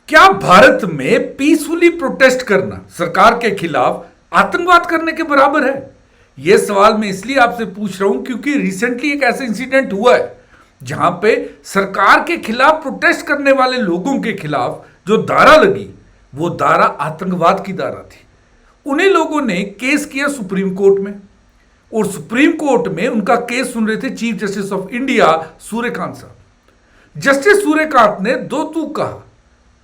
क्या भारत में peacefully protest करना सरकार के खिलाफ आतंकवाद करने के बराबर है? यह सवाल मैं इसलिए आपसे पूछ रहा हूं क्योंकि रिसेंटली एक ऐसा इंसिडेंट हुआ है जहां पे सरकार के खिलाफ प्रोटेस्ट करने वाले लोगों के खिलाफ जो धारा लगी वो धारा आतंकवाद की धारा थी। उन्हीं लोगों ने केस किया सुप्रीम कोर्ट में और सुप्रीम कोर्ट में उनका केस सुन रहे थे chief justice of India Suryakant साहब। जस्टिस सूर्यकांत ने दो तूक कहा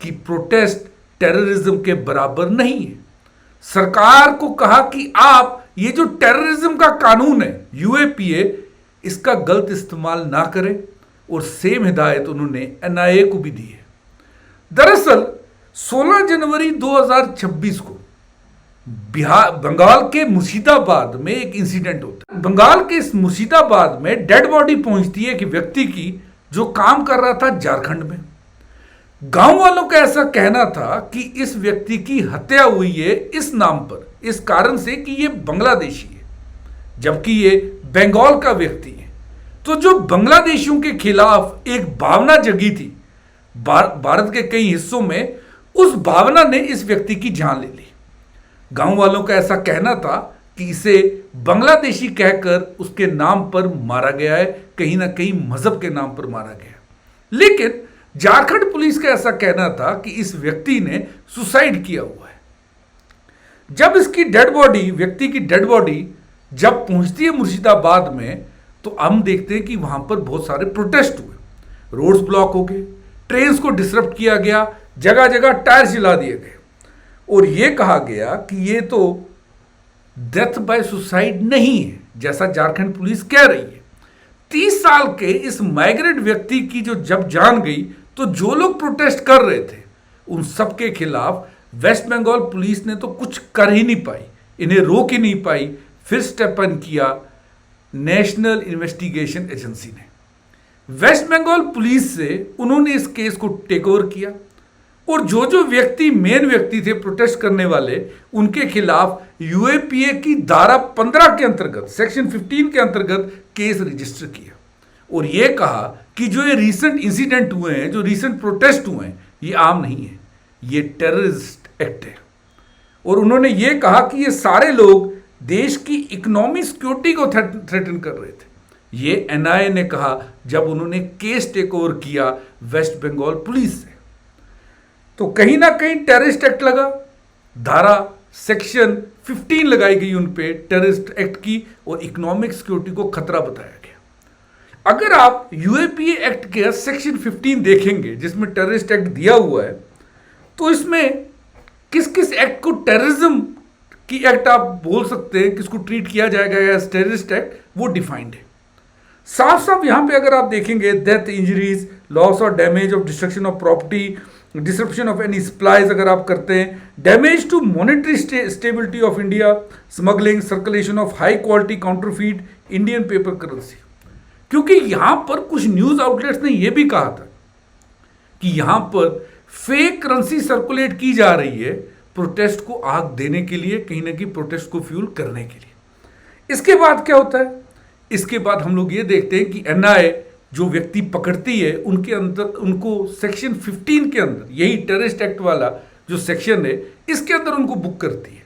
कि प्रोटेस्ट टेररिज्म के बराबर नहीं है। सरकार को कहा कि आप ये जो टेररिज्म का कानून है यूएपीए, इसका गलत इस्तेमाल ना करें और सेम हिदायत उन्होंने एनआईए को भी दी है। दरअसल 16 जनवरी 2026 को बंगाल के मुर्शिदाबाद में एक इंसिडेंट होता है। बंगाल के इस मुर्शिदाबाद में डेड बॉडी पहुंचती है एक व्यक्ति की जो काम कर रहा था झारखंड में। गांव वालों का ऐसा कहना था कि इस व्यक्ति की हत्या हुई है इस नाम पर, इस कारण से कि ये बांग्लादेशी है, जबकि ये बंगाल का व्यक्ति है। तो जो बांग्लादेशियों के खिलाफ एक भावना जगी थी भारत के कई हिस्सों में, उस भावना ने इस व्यक्ति की जान ले ली। गांव वालों का ऐसा कहना था कि इसे बांग्लादेशी कहकर उसके नाम पर मारा गया है, कहीं ना कहीं मजहब के नाम पर मारा गया। लेकिन झारखंड पुलिस का ऐसा कहना था कि इस व्यक्ति ने सुसाइड किया हुआ है। जब इसकी डेड बॉडी, व्यक्ति की डेड बॉडी जब पहुंचती है मुर्शिदाबाद में, तो हम देखते हैं कि वहां पर बहुत सारे प्रोटेस्ट हुए, रोड्स ब्लॉक हो गए, ट्रेन को डिसरप्ट किया गया, जगह जगह टायर जला दिए गए और यह कहा गया कि यह तो डेथ बाय सुसाइड नहीं है जैसा झारखंड पुलिस कह रही है। 30 साल के इस माइग्रेंट व्यक्ति की जो जब जान गई, तो जो लोग प्रोटेस्ट कर रहे थे उन सबके खिलाफ वेस्ट बंगाल पुलिस ने तो कुछ कर ही नहीं पाई, इन्हें रोक ही नहीं पाई। फिर स्टेप इन किया नेशनल इन्वेस्टिगेशन एजेंसी ने। वेस्ट बंगाल पुलिस से उन्होंने इस केस को टेक ओवर किया और जो जो व्यक्ति मेन व्यक्ति थे प्रोटेस्ट करने वाले, उनके खिलाफ यूएपीए की धारा 15 के अंतर्गत, सेक्शन 15 के अंतर्गत केस रजिस्टर किया और यह कहा कि जो ये रीसेंट इंसिडेंट हुए हैं, जो रीसेंट प्रोटेस्ट हुए हैं, ये आम नहीं है, ये टेररिस्ट एक्ट है। और उन्होंने ये कहा कि ये सारे लोग देश की इकोनॉमिक सिक्योरिटी को थ्रेटन कर रहे थे। ये एनआईए ने कहा जब उन्होंने केस टेक ओवर किया वेस्ट बंगाल पुलिस से। तो कहीं ना कहीं टेररिस्ट एक्ट लगा, धारा सेक्शन 15 लगाई गई उन पे टेररिस्ट एक्ट की और इकोनॉमिक सिक्योरिटी को खतरा बताया गया। अगर आप यूएपीए एक्ट के सेक्शन 15 देखेंगे जिसमें टेररिस्ट एक्ट दिया हुआ है, तो इसमें किस किस एक्ट को टेररिज्म की एक्ट आप बोल सकते हैं, किसको ट्रीट किया जाएगा एज टेररिस्ट एक्ट, वो डिफाइंड है साफ साफ। यहां पे अगर आप देखेंगे डेथ, इंजरीज, लॉस और damage of destruction of property, disruption of any supplies अगर आप करते हैं, damage to monetary stability of India, smuggling, circulation of high quality counterfeit Indian paper currency. क्योंकि यहां पर कुछ न्यूज आउटलेट्स ने यह भी कहा था कि यहां पर फेक करेंसी सर्कुलेट की जा रही है प्रोटेस्ट को आग देने के लिए, कहीं ना कहीं प्रोटेस्ट को फ्यूल करने के लिए। इसके बाद क्या होता है? इसके बाद हम लोग ये देखते हैं कि एनआईए जो व्यक्ति पकड़ती है उनके अंदर, उनको सेक्शन 15 के अंदर, यही टेररिस्ट एक्ट वाला जो सेक्शन है, इसके अंदर उनको बुक करती है।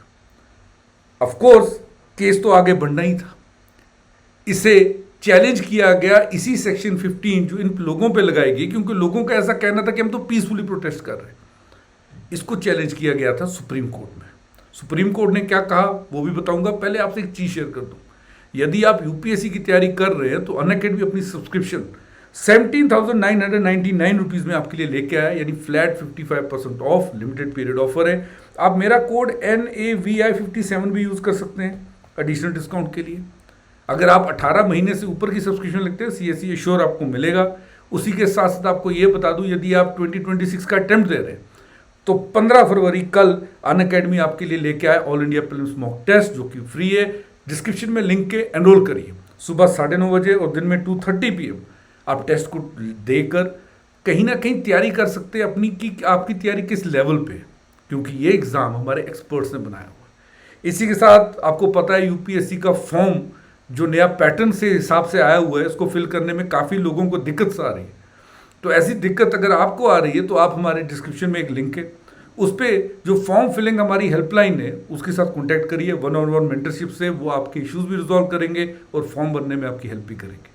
ऑफ कोर्स केस तो आगे बढ़ना ही था, इसे चैलेंज किया गया इसी सेक्शन 15 जो इन लोगों पे लगाई गई, क्योंकि लोगों का ऐसा कहना था कि हम तो पीसफुली प्रोटेस्ट कर रहे हैं। इसको चैलेंज किया गया था सुप्रीम कोर्ट में। सुप्रीम कोर्ट ने क्या कहा वो भी बताऊंगा। पहले आपसे एक चीज शेयर कर दूं, यदि आप यूपीएससी की तैयारी कर रहे हैं तो अनअकैडमी अपनी सब्सक्रिप्शन 17,999 रुपीज़ में आपके लिए लेके आया, यानी flat 55% of, limited period offer है। आप मेरा कोड NAVI57 भी यूज़ कर सकते हैं एडिशनल डिस्काउंट के लिए। अगर आप 18 महीने से ऊपर की सब्सक्रिप्शन लेते हैं, CSE एश्योर आपको मिलेगा। उसी के साथ साथ आपको ये बता दूं, यदि आप 2026 का अटेम्प्ट दे रहे हैं तो 15 फरवरी कल अनअकैडमी आपके लिए लेके आए all India prelims mock test, जो कि फ्री है। डिस्क्रिप्शन में लिंक के एनरोल करिए। सुबह 9:30 बजे और दिन में 2:30 PM आप टेस्ट को देकर कहीं ना कहीं तैयारी कर सकते हैं अपनी, कि आपकी तैयारी किस लेवल पे है, क्योंकि ये एग्ज़ाम हमारे एक्सपर्ट्स ने बनाया हुआ है। इसी के साथ आपको पता है यूपीएससी का फॉर्म जो नया पैटर्न से हिसाब से आया हुआ है, उसको फिल करने में काफ़ी लोगों को दिक्कत आ रही है। तो ऐसी दिक्कत अगर आपको आ रही है तो आप हमारे डिस्क्रिप्शन में एक लिंक है, उस पर जो फॉर्म फिलिंग हमारी हेल्पलाइन है उसके साथ कॉन्टैक्ट करिए। 1-on-1 मेंटरशिप से वो आपके इश्यूज भी रिजॉल्व करेंगे और फॉर्म भरने में आपकी हेल्प भी करेंगे।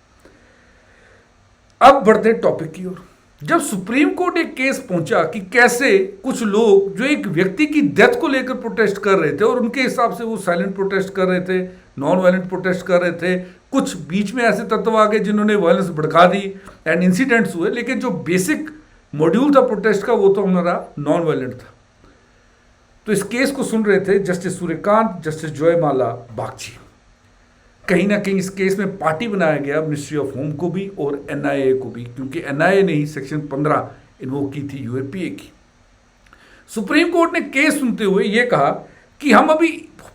अब बढ़ते हैं टॉपिक की ओर। जब सुप्रीम कोर्ट एक केस पहुंचा कि कैसे कुछ लोग जो एक व्यक्ति की डेथ को लेकर प्रोटेस्ट कर रहे थे, और उनके हिसाब से वो साइलेंट प्रोटेस्ट कर रहे थे, नॉन वायलेंट प्रोटेस्ट कर रहे थे, कुछ बीच में ऐसे तत्व आ गए जिन्होंने वायलेंस भड़का दी एंड इंसिडेंट्स हुए, लेकिन जो बेसिक मॉड्यूल था प्रोटेस्ट का वो तो हमारा नॉन वायलेंट था। तो इस केस को सुन रहे थे जस्टिस सूर्यकांत, जस्टिस जयमाला बागची। कहीं ना कहीं इस केस में पार्टी बनाया गया मिनिस्ट्री ऑफ होम को भी और एनआईए को भी, क्योंकि एनआईए ने ही सेक्शन 15 इन्वोक की थी यूएपीए की। सुप्रीम कोर्ट ने केस सुनते हुए यह कहा कि हम अभी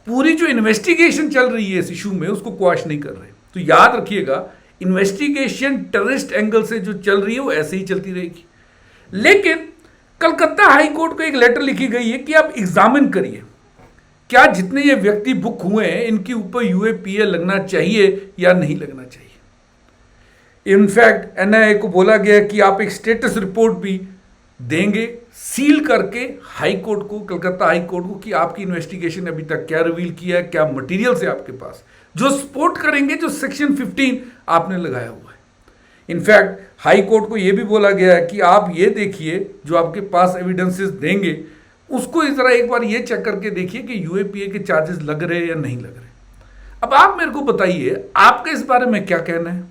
पूरी जो इन्वेस्टिगेशन चल रही है इस इशू में उसको क्वाश नहीं कर रहे। तो याद रखिएगा, इन्वेस्टिगेशन टेररिस्ट एंगल से जो चल रही है वो ऐसे ही चलती रहेगी। लेकिन कलकत्ता हाई कोर्ट को एक लेटर लिखी गई है कि आप एग्जामिन करिए क्या जितने ये व्यक्ति बुक हुए हैं इनके ऊपर यूएपीए लगना चाहिए या नहीं लगना चाहिए। इनफैक्ट एनआईए को बोला गया कि आप एक स्टेटस रिपोर्ट भी देंगे सील करके हाई कोर्ट को, कलकत्ता हाई कोर्ट को, कि आपकी इन्वेस्टिगेशन अभी तक क्या रिवील किया है, क्या मटेरियल्स है आपके पास जो सपोर्ट करेंगे जो सेक्शन 15 आपने लगाया हुआ है। इनफैक्ट हाई कोर्ट को यह भी बोला गया है कि आप ये देखिए जो आपके पास एविडेंसेस देंगे उसको इस तरह एक बार ये चेक करके देखिए कि यूएपीए के चार्जेस लग रहे हैं या नहीं लग रहे। अब आप मेरे को बताइए आपका इस बारे में क्या कहना है।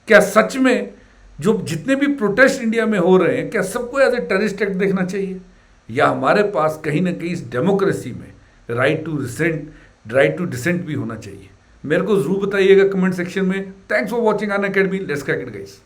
क्या सच में जो जितने भी प्रोटेस्ट इंडिया में हो रहे हैं क्या सबको एज ए टेररिस्ट एक्ट देखना चाहिए, या हमारे पास कहीं ना कहीं इस डेमोक्रेसी में राइट टू डिसेंट भी होना चाहिए? मेरे को जरूर बताइएगा कमेंट सेक्शन में। Thanks for watching Unacademy. Let's crack it guys.